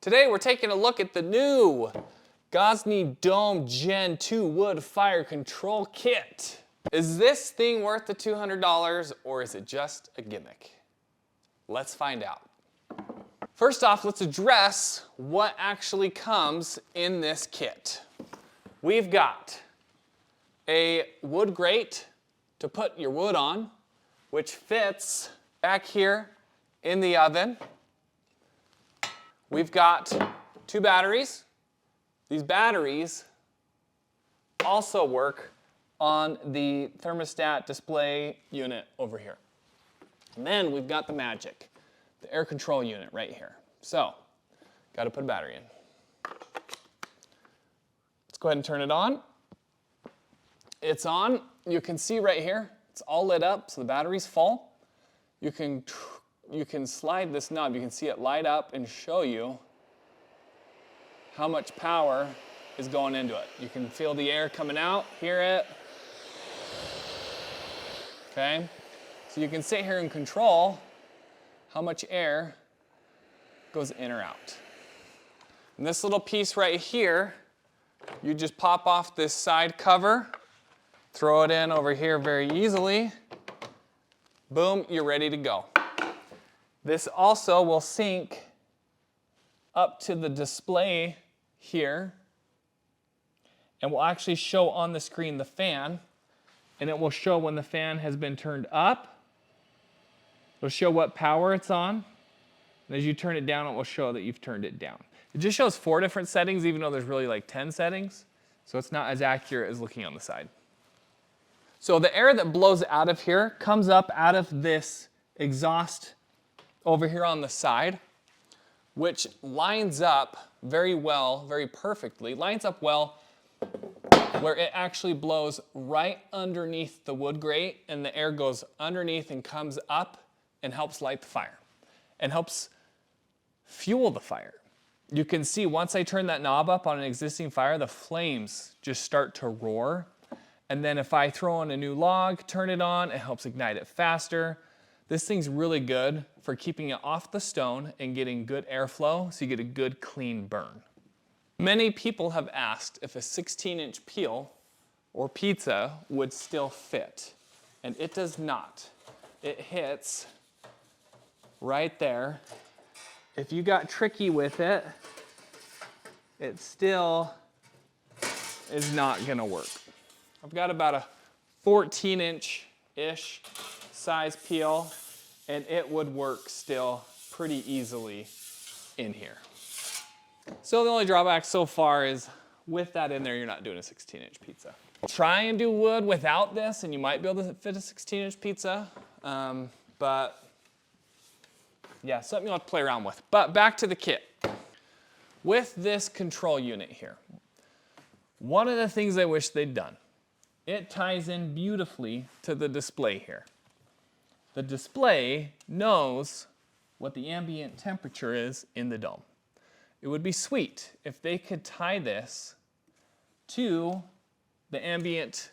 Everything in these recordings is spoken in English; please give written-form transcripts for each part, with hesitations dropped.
Today we're taking a look at the new Gozney Dome Gen 2 Wood Fire Control Kit. Is this thing worth the $200 or is it just a gimmick? Let's find out. First off, let's address what actually comes in this kit. We've got a wood grate to put your wood on, which fits back here in the oven. We've got 2 batteries. These batteries also work on the thermostat display unit over here. And then we've got the magic, the air control unit right here. So, got to put a battery in. Let's go ahead and turn it on. It's on. You can see right here, it's all lit up, so the battery's full. You can slide this knob. You can see it light up and show you how much power is going into it. You can feel the air coming out, hear it. Okay, so you can sit here and control how much air goes in or out. And this little piece right here, you just pop off this side cover, throw it in over here very easily. Boom, you're ready to go. This also will sync up to the display here and will actually show on the screen the fan, and it will show when the fan has been turned up. It'll show what power it's on, and as you turn it down, it will show that you've turned it down. It just shows 4 different settings, even though there's really like 10 settings, so it's not as accurate as looking on the side. So the air that blows out of here comes up out of this exhaust over here on the side, which lines up very well, very perfectly, lines up well where it actually blows right underneath the wood grate, and the air goes underneath and comes up and helps light the fire and helps fuel the fire. You can see once I turn that knob up on an existing fire, the flames just start to roar. And then if I throw on a new log, turn it on, it helps ignite it faster. This thing's really good for keeping it off the stone and getting good airflow so you get a good clean burn. Many people have asked if a 16-inch peel or pizza would still fit, and it does not. It hits right there. If you got tricky with it, it still is not gonna work. I've got about a 14-inch-ish size peel, and it would work still pretty easily in here. So the only drawback so far is with that in there, you're not doing a 16-inch pizza. Try and do wood without this, and you might be able to fit a 16-inch pizza, but yeah, something you'll have to play around with. But back to the kit. With this control unit here, one of the things I wish they'd done, it ties in beautifully to the display here. The display knows what the ambient temperature is in the dome. It would be sweet if they could tie this to the ambient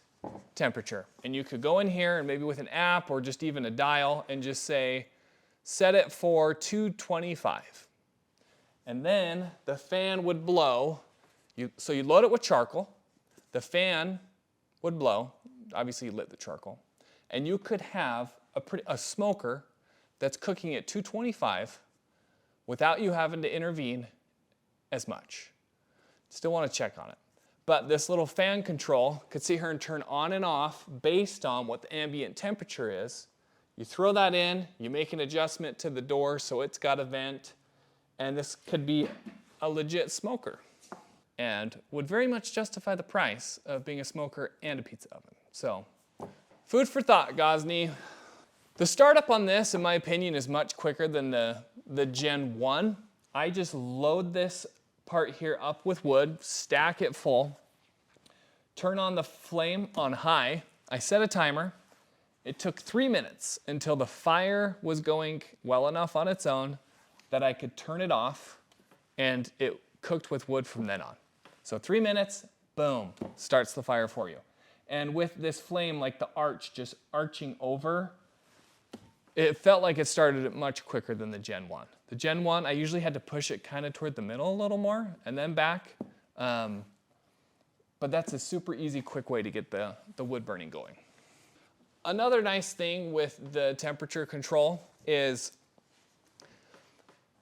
temperature. And you could go in here and maybe with an app or just even a dial and just say, set it for 225. And then the fan would blow. So you load it with charcoal. The fan would blow. Obviously you lit the charcoal. And you could have a smoker that's cooking at 225 without you having to intervene as much. Still want to check on it. But this little fan control could see her and turn on and off based on what the ambient temperature is. You throw that in, you make an adjustment to the door so it's got a vent, and this could be a legit smoker and would very much justify the price of being a smoker and a pizza oven. So, food for thought, Gozney. The startup on this, in my opinion, is much quicker than the Gen 1. I just load this part here up with wood, stack it full, turn on the flame on high. I set a timer. It took 3 minutes until the fire was going well enough on its own that I could turn it off, and it cooked with wood from then on. So 3 minutes, boom, starts the fire for you. And with this flame, like the arch just arching over, it felt like it started much quicker than the Gen 1. The Gen 1, I usually had to push it kind of toward the middle a little more and then back. But that's a super easy, quick way to get the wood burning going. Another nice thing with the temperature control is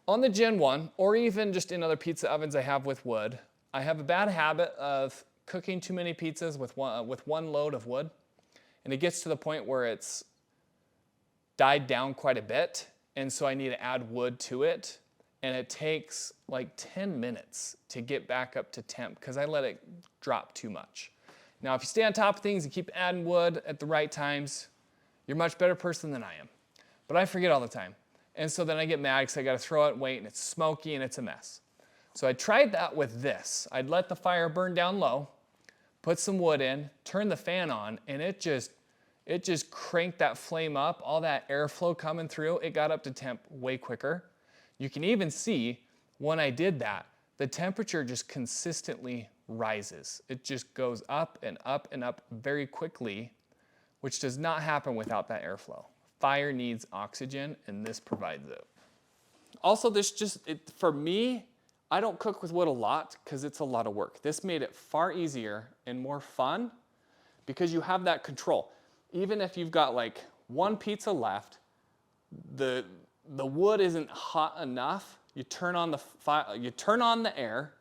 on the Gen 1, or even just in other pizza ovens I have with wood, I have a bad habit of cooking too many pizzas with one load of wood. And it gets to the point where it's died down quite a bit, and so I need to add wood to it. And it takes like 10 minutes to get back up to temp because I let it drop too much. Now, if you stay on top of things and keep adding wood at the right times, you're a much better person than I am. But I forget all the time. And so then I get mad because I got to throw it and wait, and it's smoky and it's a mess. So I tried that with this. I'd let the fire burn down low, put some wood in, turn the fan on, and it just cranked that flame up, all that airflow coming through. It got up to temp way quicker. You can even see when I did that, the temperature just consistently rises. It just goes up and up and up very quickly, which does not happen without that airflow. Fire needs oxygen, and this provides it. Also, for me, I don't cook with wood a lot because it's a lot of work. This made it far easier and more fun because you have that control. Even if you've got like one pizza left, the wood isn't hot enough, you turn on the air,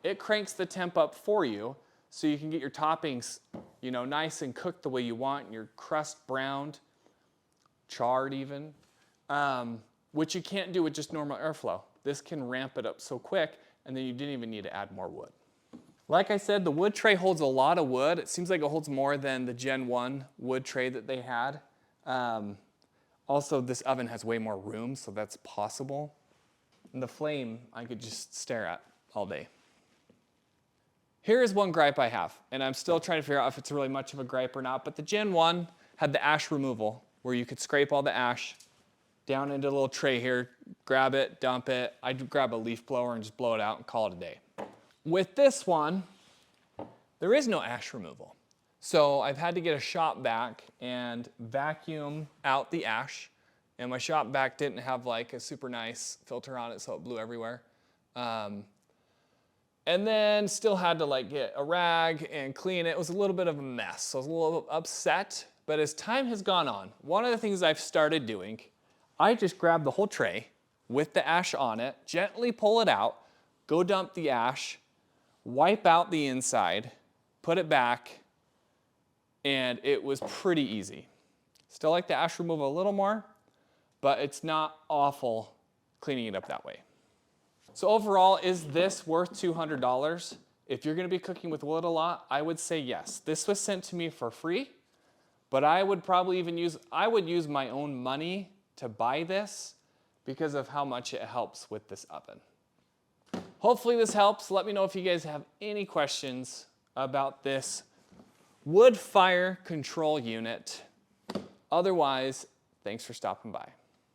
it cranks the temp up for you so you can get your toppings, nice and cooked the way you want, and your crust browned, charred even, which you can't do with just normal airflow. This can ramp it up so quick, and then you didn't even need to add more wood. Like I said, the wood tray holds a lot of wood. It seems like it holds more than the Gen 1 wood tray that they had. Also, this oven has way more room, so that's possible. And the flame, I could just stare at all day. Here is one gripe I have, and I'm still trying to figure out if it's really much of a gripe or not, but the Gen 1 had the ash removal, where you could scrape all the ash down into a little tray here, grab it, dump it. I'd grab a leaf blower and just blow it out and call it a day. With this one, there is no ash removal. So I've had to get a shop vac and vacuum out the ash. And my shop vac didn't have like a super nice filter on it, so it blew everywhere. And then still had to like get a rag and clean it. It was a little bit of a mess, so I was a little upset. But as time has gone on, one of the things I've started doing, I just grab the whole tray with the ash on it, gently pull it out, go dump the ash, wipe out the inside, put it back, and it was pretty easy. Still like the ash removal a little more, but it's not awful cleaning it up that way. So overall, is this worth $200? If you're gonna be cooking with wood a lot, I would say yes. This was sent to me for free, but I would probably even use my own money to buy this because of how much it helps with this oven. Hopefully this helps. Let me know if you guys have any questions about this wood fire control unit. Otherwise, thanks for stopping by.